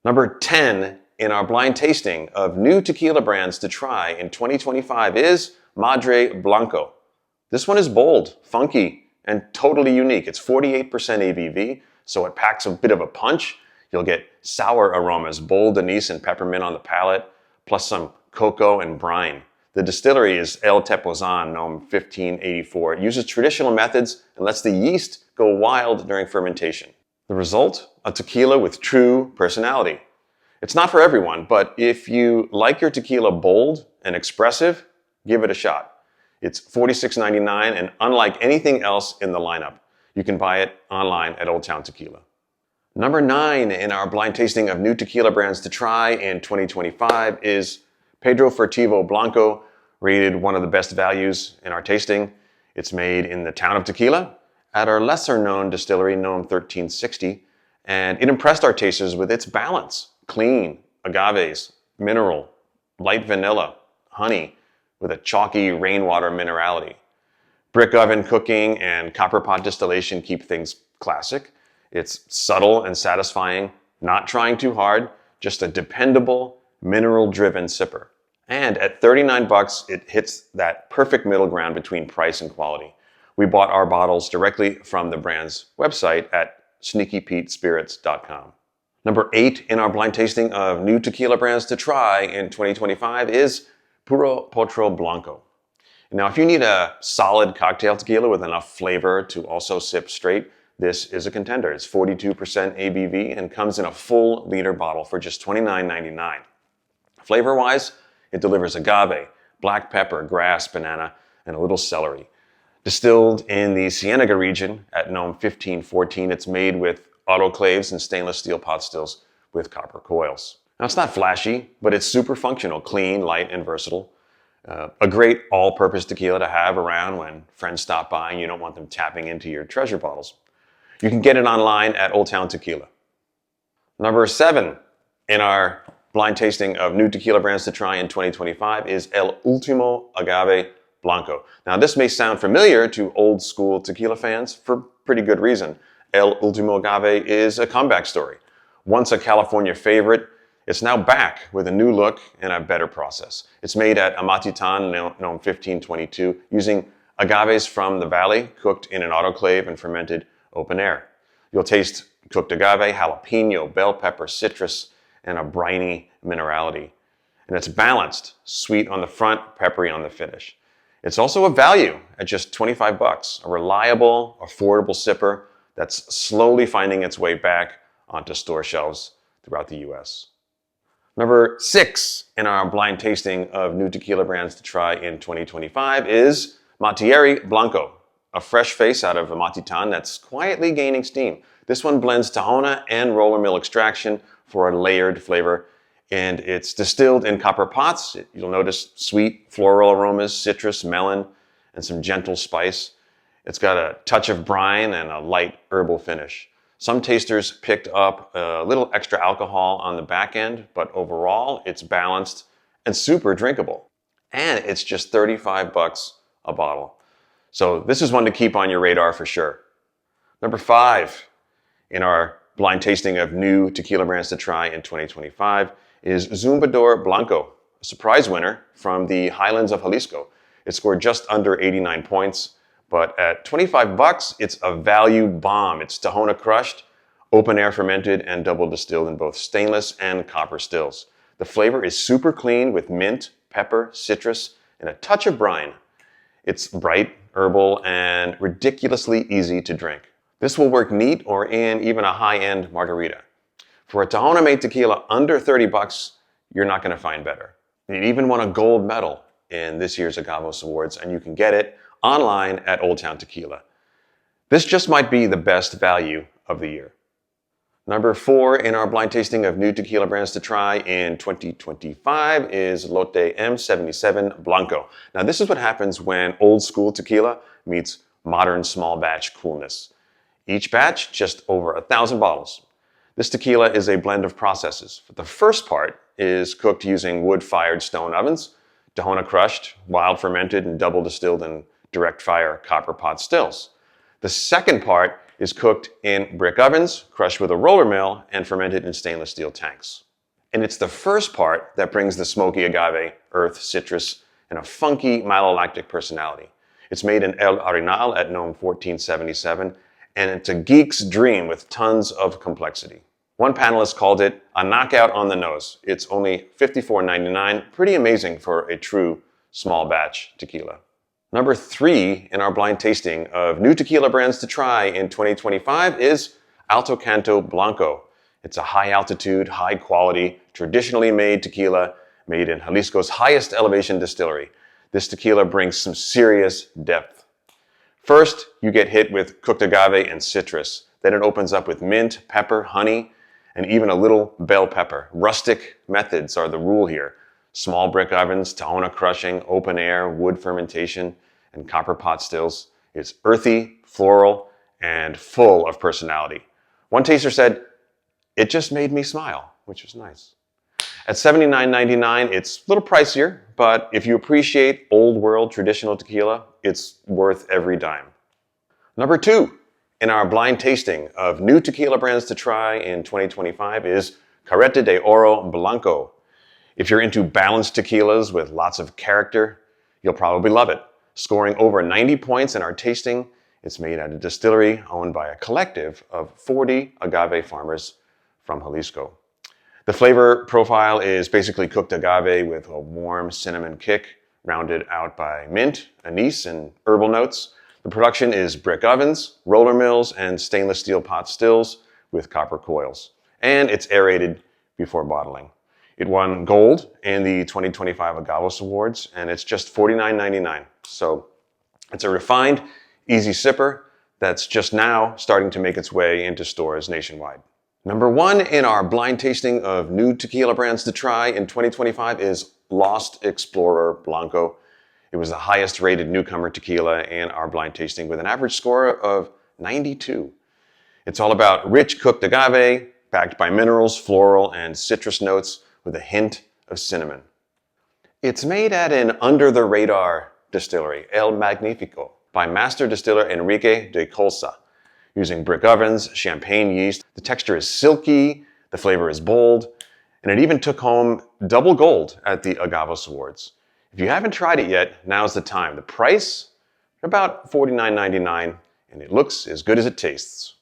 Number 10 in our blind tasting of new tequila brands to try in 2025 is Madre Blanco. This one is bold, funky, and totally unique. It's 48% ABV, so it packs a bit of a punch. You'll get sour aromas, bold anise and peppermint on the palate, plus some cocoa and brine. The distillery is El Tepozan, Nom 1584. It uses traditional methods and lets the yeast go wild during fermentation. The result? A tequila with true personality. It's not for everyone, but if you like your tequila bold and expressive, give it a shot. It's $46.99, and unlike anything else in the lineup, you can buy it online at Old Town Tequila. Number 9 in our blind tasting of new tequila brands to try in 2025 is Pedro Furtivo Blanco, rated one of the best values in our tasting. It's made in the town of Tequila at our lesser-known distillery, Nom 1360, and it impressed our tasters with its balance. Clean, agaves, mineral, light vanilla, honey, with a chalky rainwater minerality. Brick oven cooking and copper pot distillation keep things classic. It's subtle and satisfying, not trying too hard, just a dependable, mineral-driven sipper. And at $39, it hits that perfect middle ground between price and quality. We bought our bottles directly from the brand's website at sneakypetespirits.com. Number 8 in our blind tasting of new tequila brands to try in 2025 is Puro Blanco. Now, if you need a solid cocktail tequila with enough flavor to also sip straight, this is a contender. It's 42% ABV and comes in a full liter bottle for just $29.99. Flavor-wise, it delivers agave, black pepper, grass, banana, and a little celery. Distilled in the Cienega region at Nom 1514, it's made with autoclaves and stainless steel pot stills with copper coils. Now, it's not flashy, but it's super functional, clean, light, and versatile. A great all-purpose tequila to have around when friends stop by and you don't want them tapping into your treasure bottles. You can get it online at Old Town Tequila. Number 7 in our blind tasting of new tequila brands to try in 2025 is El Ultimo Blanco. Now, this may sound familiar to old school tequila fans for pretty good reason. El Ultimo Agave is a comeback story. Once a California favorite, it's now back with a new look and a better process. It's made at Amatitan, Nom 1522, using agaves from the valley, cooked in an autoclave and fermented open air. You'll taste cooked agave, jalapeno, bell pepper, citrus, and a briny minerality. And it's balanced, sweet on the front, peppery on the finish. It's also a value at just $25, a reliable, affordable sipper that's slowly finding its way back onto store shelves throughout the U.S. Number 6 in our blind tasting of new tequila brands to try in 2025 is Monterrey Blanco, a fresh face out of Amatitan that's quietly gaining steam. This one blends Tahona and roller mill extraction for a layered flavor, and it's distilled in copper pots. You'll notice sweet floral aromas, citrus, melon, and some gentle spice. It's got a touch of brine and a light herbal finish. Some tasters picked up a little extra alcohol on the back end, but overall it's balanced and super drinkable. And it's just $35 a bottle. So this is one to keep on your radar for sure. Number 5 in our blind tasting of new tequila brands to try in 2025 is Zumbar Blanco, a surprise winner from the highlands of Jalisco. It scored just under 89 points. But at $25, it's a value bomb. It's Tahona crushed, open air fermented, and double distilled in both stainless and copper stills. The flavor is super clean with mint, pepper, citrus, and a touch of brine. It's bright, herbal, and ridiculously easy to drink. This will work neat or in even a high-end margarita. For a Tahona-made tequila under $30, you're not going to find better. It even won a gold medal in this year's Agavos Awards, and you can get it online at Old Town Tequila. This just might be the best value of the year. Number 4 in our blind tasting of new tequila brands to try in 2025 is Lotte M77 Blanco. Now, this is what happens when old school tequila meets modern small batch coolness. Each batch, just over 1,000 bottles. This tequila is a blend of processes. The first part is cooked using wood-fired stone ovens, Tahona crushed, wild fermented, and double distilled in direct fire copper pot stills. The second part is cooked in brick ovens, crushed with a roller mill, and fermented in stainless steel tanks. And it's the first part that brings the smoky agave, earth, citrus, and a funky malolactic personality. It's made in El Arenal at Nome 1477, and it's a geek's dream with tons of complexity. One panelist called it a knockout on the nose. It's only $54.99, pretty amazing for a true small batch tequila. Number 3 in our blind tasting of new tequila brands to try in 2025 is Altocanto Blanco. It's a high altitude, high quality, traditionally made tequila made in Jalisco's highest elevation distillery. This tequila brings some serious depth. First, you get hit with cooked agave and citrus. Then it opens up with mint, pepper, honey, and even a little bell pepper. Rustic methods are the rule here. Small brick ovens, tahona crushing, open air, wood fermentation, and copper pot stills. It's earthy, floral, and full of personality. One taster said, "It just made me smile," which was nice. At $79.99, it's a little pricier, but if you appreciate old world traditional tequila, it's worth every dime. Number 2 in our blind tasting of new tequila brands to try in 2025 is Careta Deoro Blanco. If you're into balanced tequilas with lots of character, you'll probably love it. Scoring over 90 points in our tasting, it's made at a distillery owned by a collective of 40 agave farmers from Jalisco. The flavor profile is basically cooked agave with a warm cinnamon kick, rounded out by mint, anise, and herbal notes. The production is brick ovens, roller mills, and stainless steel pot stills with copper coils. And it's aerated before bottling. It won gold in the 2025 Agavos Awards, and it's just $49.99. So it's a refined, easy sipper that's just now starting to make its way into stores nationwide. Number 1 in our blind tasting of new tequila brands to try in 2025 is Lost Explorer Blanco. It was the highest rated newcomer tequila in our blind tasting with an average score of 92. It's all about rich cooked agave, backed by minerals, floral, and citrus notes with a hint of cinnamon. It's made at an under-the-radar distillery, El Magnifico, by master distiller Enrique de Colsa. Using brick ovens, champagne yeast, the texture is silky, the flavor is bold, and it even took home double gold at the Agavos Awards. If you haven't tried it yet, now's the time. The price, about $49.99, and it looks as good as it tastes.